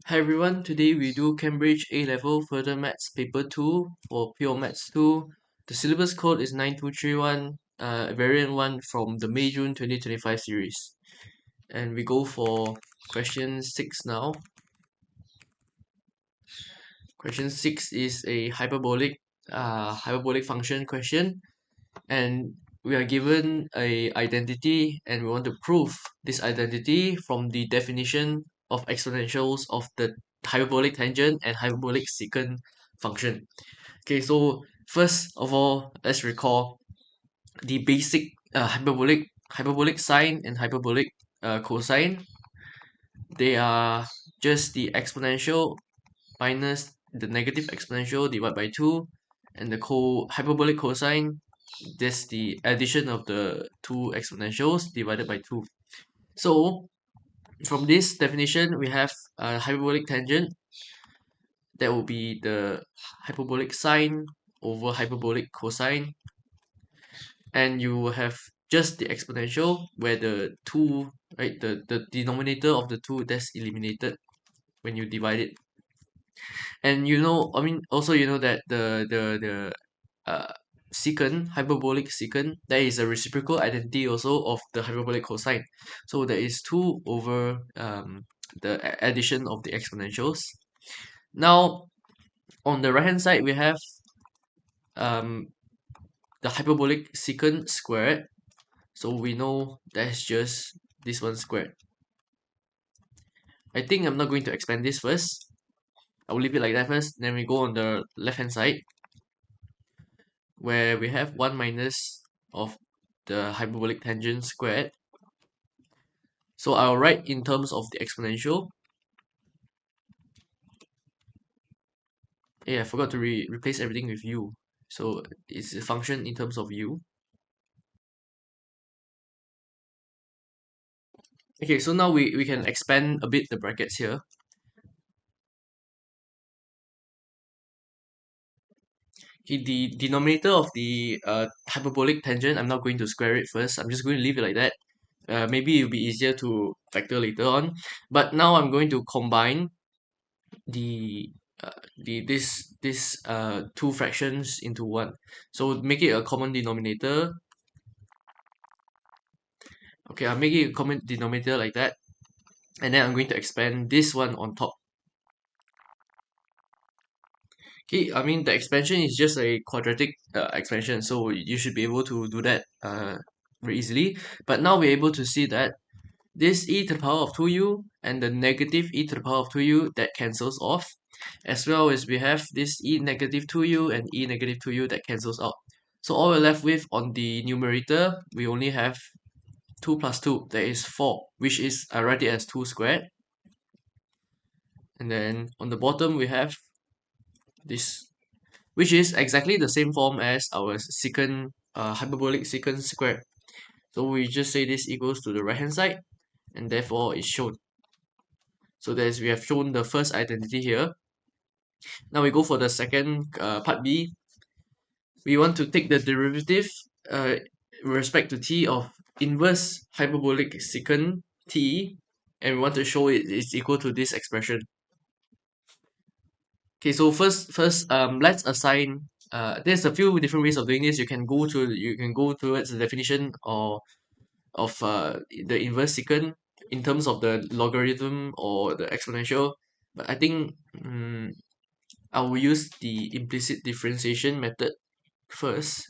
Hi everyone, today we do Cambridge A-Level Further Maths Paper 2 for Pure Maths 2. The syllabus code is 9231, variant 1 from the May-June 2025 series. And we go for question 6 now. Question 6 is a hyperbolic function question, and we are given a identity and we want to prove this identity from the definition of exponentials of the hyperbolic tangent and hyperbolic secant function. Okay, so first of all, let's recall the basic hyperbolic sine and hyperbolic cosine. They are just the exponential minus the negative exponential divided by 2, and the hyperbolic cosine, that's the addition of the two exponentials divided by 2. So from this definition, we have a hyperbolic tangent. That will be the hyperbolic sine over hyperbolic cosine, and you will have just the exponential where the two, right, the denominator of the two, that's eliminated when you divide it. And also that the secant, hyperbolic secant, there is a reciprocal identity also of the hyperbolic cosine. So there is 2 over the addition of the exponentials. Now, on the right hand side, we have um, the hyperbolic secant squared. So we know that's just this one squared. I think I'm not going to expand this first. I'll leave it like that first. Then we go on the left hand side, where we have 1 minus of the hyperbolic tangent squared. So I'll write in terms of the exponential. Hey, I forgot to replace everything with u. So it's a function in terms of u. Okay, so now we can expand a bit the brackets here. Okay, the denominator of the hyperbolic tangent, I'm not going to square it first. I'm just going to leave it like that. Maybe it'll be easier to factor later on. But now I'm going to combine the two fractions into one. So make it a common denominator. Okay, I'll make it a common denominator like that. And then I'm going to expand this one on top. Okay, I mean the expansion is just a quadratic expansion, so you should be able to do that very easily. But now we're able to see that this e to the power of 2u and the negative e to the power of 2u, that cancels off, as well as we have this e negative 2u and e negative 2u that cancels out. So all we're left with on the numerator, we only have 2 plus 2, that is 4, which is, I write it as 2 squared. And then on the bottom we have this, which is exactly the same form as our secant, hyperbolic secant squared. So we just say this equals to the right hand side, and therefore it's shown. So there's, we have shown the first identity here. Now we go for the second part B. We want to take the derivative with respect to t of inverse hyperbolic secant t, and we want to show it is equal to this expression. Okay, so first let's assign, there's a few different ways of doing this. You can go towards the definition or of the inverse secant in terms of the logarithm or the exponential, but I think I will use the implicit differentiation method first.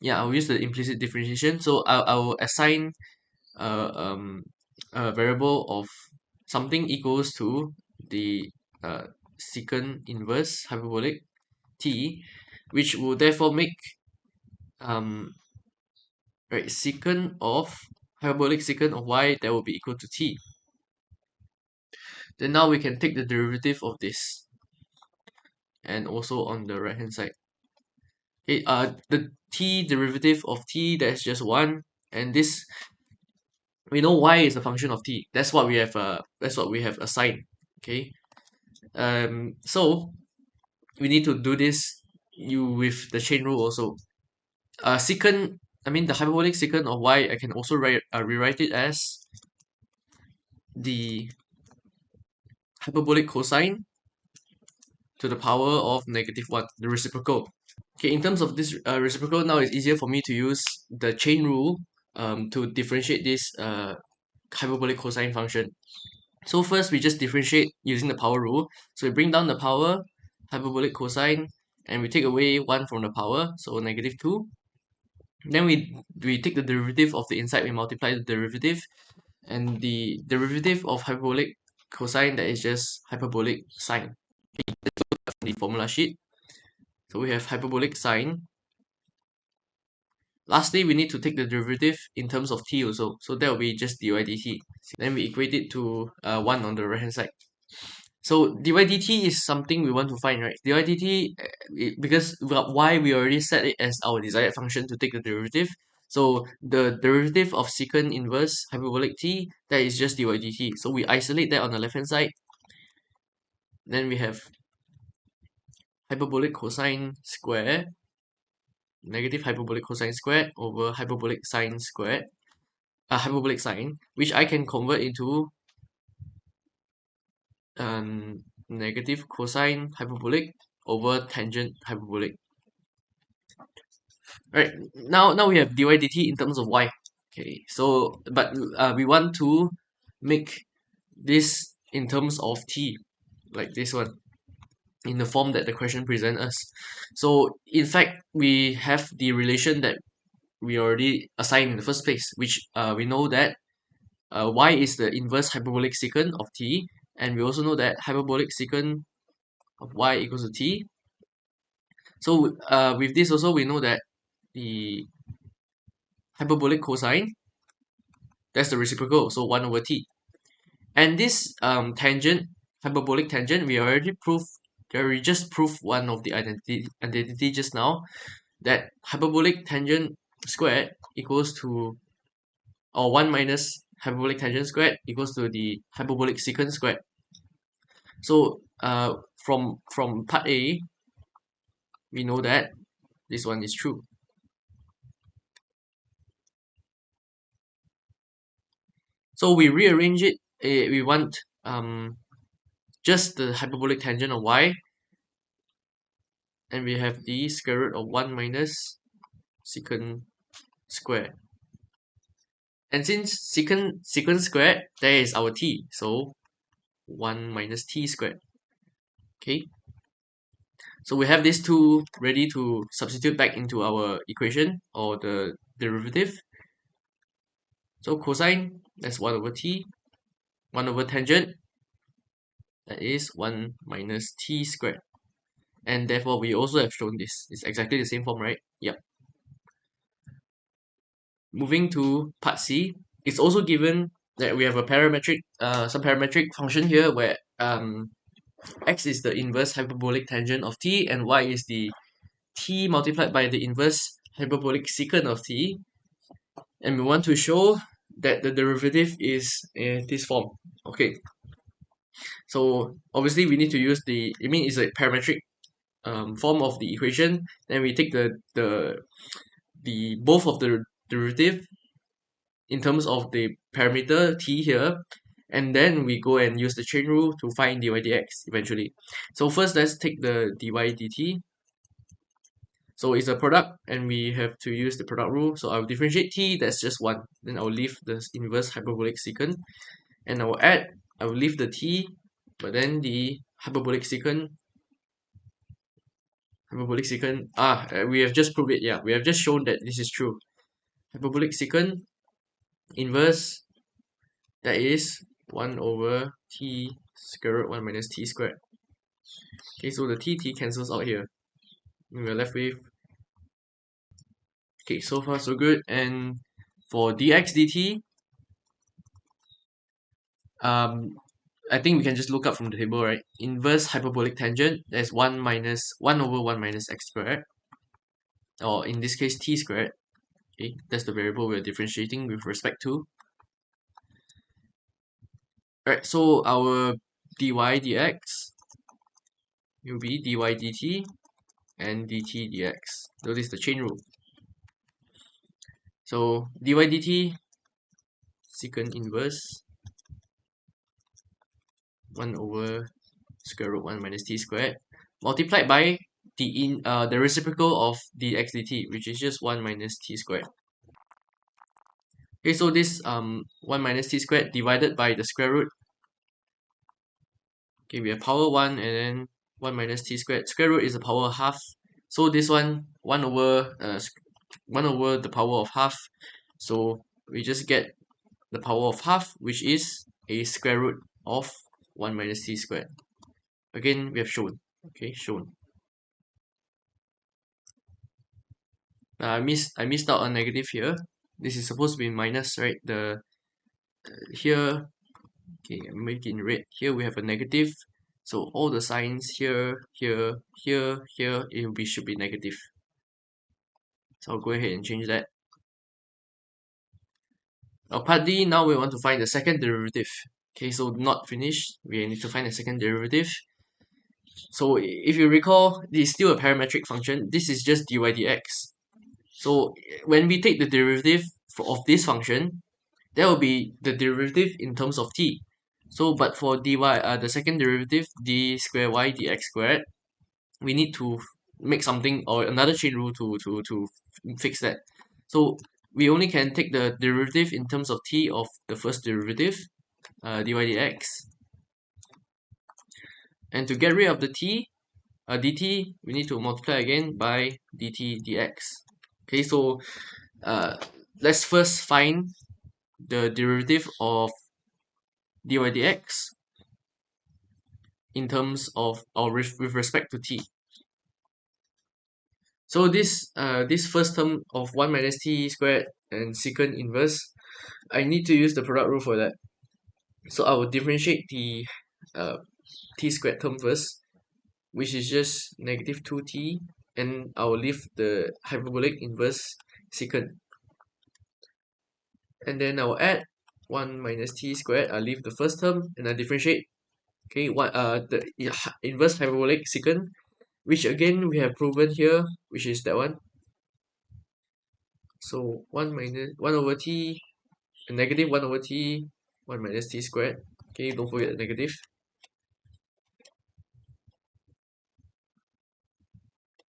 Yeah, I'll use the implicit differentiation. So I will assign uh, um, a variable of something equals to the secant inverse hyperbolic t, which will therefore make right, secant of hyperbolic secant of y, that will be equal to t. Then now we can take the derivative of this, and also on the right hand side. Okay, the t derivative of t, that's just 1, and this, we know y is a function of t. That's what we have assigned. Okay. So we need to do this with the chain rule also. Secant, I mean the hyperbolic secant of y, I can also rewrite it as the hyperbolic cosine to the power of -1, the reciprocal. Okay, in terms of this reciprocal, now it's easier for me to use the chain rule to differentiate this hyperbolic cosine function. So first we just differentiate using the power rule. So we bring down the power, hyperbolic cosine, and we take away 1 from the power, so -2. Then we take the derivative of the inside, we multiply the derivative, and the derivative of hyperbolic cosine, that is just hyperbolic sine. The formula sheet. So we have hyperbolic sine. Lastly, we need to take the derivative in terms of t also. So that will be just dy dt. Then we equate it to 1 on the right hand side. So dy dt is something we want to find, right? Dy dt, because y we already set it as our desired function to take the derivative. So the derivative of secant inverse hyperbolic t, that is just dy dt. So we isolate that on the left hand side. Then we have hyperbolic cosine square, negative hyperbolic cosine squared over hyperbolic sine squared, hyperbolic sine, which I can convert into negative cosine hyperbolic over tangent hyperbolic. Right, now we have dy dt in terms of y. Okay, so but we want to make this in terms of t, like this one, in the form that the question presents us. So in fact, we have the relation that we already assigned in the first place, which we know that y is the inverse hyperbolic secant of t, and we also know that hyperbolic secant of y equals to t. So with this also, we know that the hyperbolic cosine, that's the reciprocal, so 1 over t. And this tangent, hyperbolic tangent, we just proved one of the identity just now, that hyperbolic tangent squared equals to, or 1 minus hyperbolic tangent squared equals to the hyperbolic secant squared. So from part A, we know that this one is true. So we rearrange it. We want just the hyperbolic tangent of y, and we have the square root of 1 minus secant squared. And since secant squared, there is our t, so 1 minus t squared. Okay, so we have these two ready to substitute back into our equation or the derivative. So cosine, that's 1 over t, 1 over tangent, that is 1 minus t squared. And therefore, we also have shown this. It's exactly the same form, right? Yep. Moving to part C, it's also given that we have a parametric, some parametric function here where x is the inverse hyperbolic tangent of t and y is the t multiplied by the inverse hyperbolic secant of t. And we want to show that the derivative is in this form. Okay. So obviously we need to use it's a parametric form of the equation. Then we take the both of the derivative in terms of the parameter t here, and then we go and use the chain rule to find dy dx eventually. So first, let's take the dy dt. So it's a product, and we have to use the product rule. So I'll differentiate t, that's just 1. Then I'll leave the inverse hyperbolic secant, and I will leave the t, but then the hyperbolic secant, we have just proved it. Yeah, we have just shown that this is true. Hyperbolic secant inverse, that is 1 over t square root 1 minus t squared. Okay, so the t cancels out here. And we're left with, okay, so far so good. And for dx dt, I think we can just look up from the table, right? Inverse hyperbolic tangent, there's 1 over 1 minus x squared, or in this case t squared. Okay, that's the variable we're differentiating with respect to. Alright, so our dy dx will be dy dt and dt dx. So this is the chain rule. So dy dt secant inverse 1 over square root 1 minus t squared multiplied by the reciprocal of dx dt, which is just 1 minus t squared. Okay, so this 1 minus t squared divided by the square root. Okay, we have power 1 and then 1 minus t squared. Square root is the power of half. So this one 1 over 1 over the power of half. So we just get the power of half, which is a square root of 1 minus t squared. Again, we have shown. Okay, shown. I missed out on negative here. This is supposed to be minus, right? The here, okay, I make it in red. Here we have a negative. So all the signs here, here, here, here, should be negative. So I'll go ahead and change that. Now part D, now we want to find the second derivative. Okay, so not finished. We need to find the second derivative. So if you recall, this is still a parametric function. This is just dy dx. So when we take the derivative of this function, that will be the derivative in terms of t. So but for dy, the second derivative, d square y dx squared, we need to make something or another chain rule to fix that. So we only can take the derivative in terms of t of the first derivative, dy dx. And to get rid of the t, dt, we need to multiply again by dt dx. Okay, so let's first find the derivative of dy dx in terms of or with respect to t. So this first term of 1 minus t squared and secant inverse, I need to use the product rule for that. So I will differentiate the t squared term first, which is just negative 2t, and I will leave the hyperbolic inverse secant. And then I will add 1 minus t squared, I'll leave the first term, and I differentiate. Okay, the inverse hyperbolic secant, which again we have proven here, which is that one. So 1 over t, negative 1 over t, 1 minus t squared. Okay, don't forget the negative.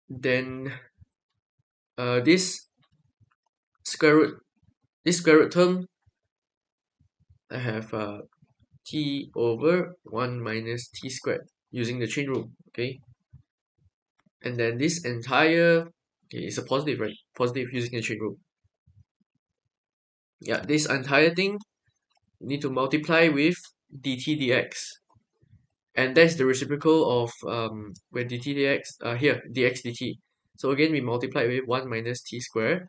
Then this square root term, I have t over 1 minus t squared using the chain rule. Okay, and then this entire, okay, is a positive, right? Positive using the chain rule. Yeah, this entire thing you need to multiply with dt dx, and that's the reciprocal of where dt dx, here dx dt. So again, we multiply with 1 minus t squared.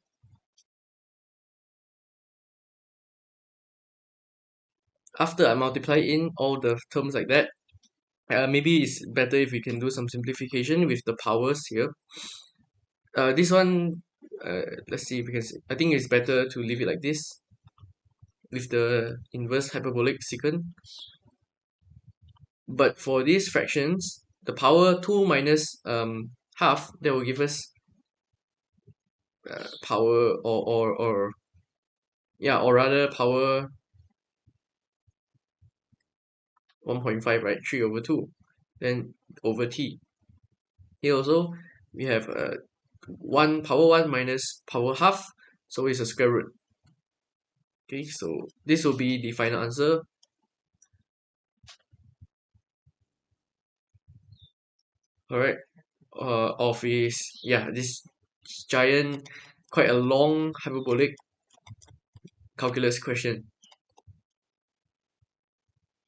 After I multiply in all the terms like that, maybe it's better if we can do some simplification with the powers here. This one, let's see if we can see. I think it's better to leave it like this with the inverse hyperbolic secant. But for these fractions, the power 2 minus half, that will give us power or yeah, or rather power 1.5, right? 3 over 2, then over t. Here also we have power 1 minus power half, so it's a square root. Okay, so this will be the final answer. Alright, of is, yeah, this giant, quite a long hyperbolic calculus question.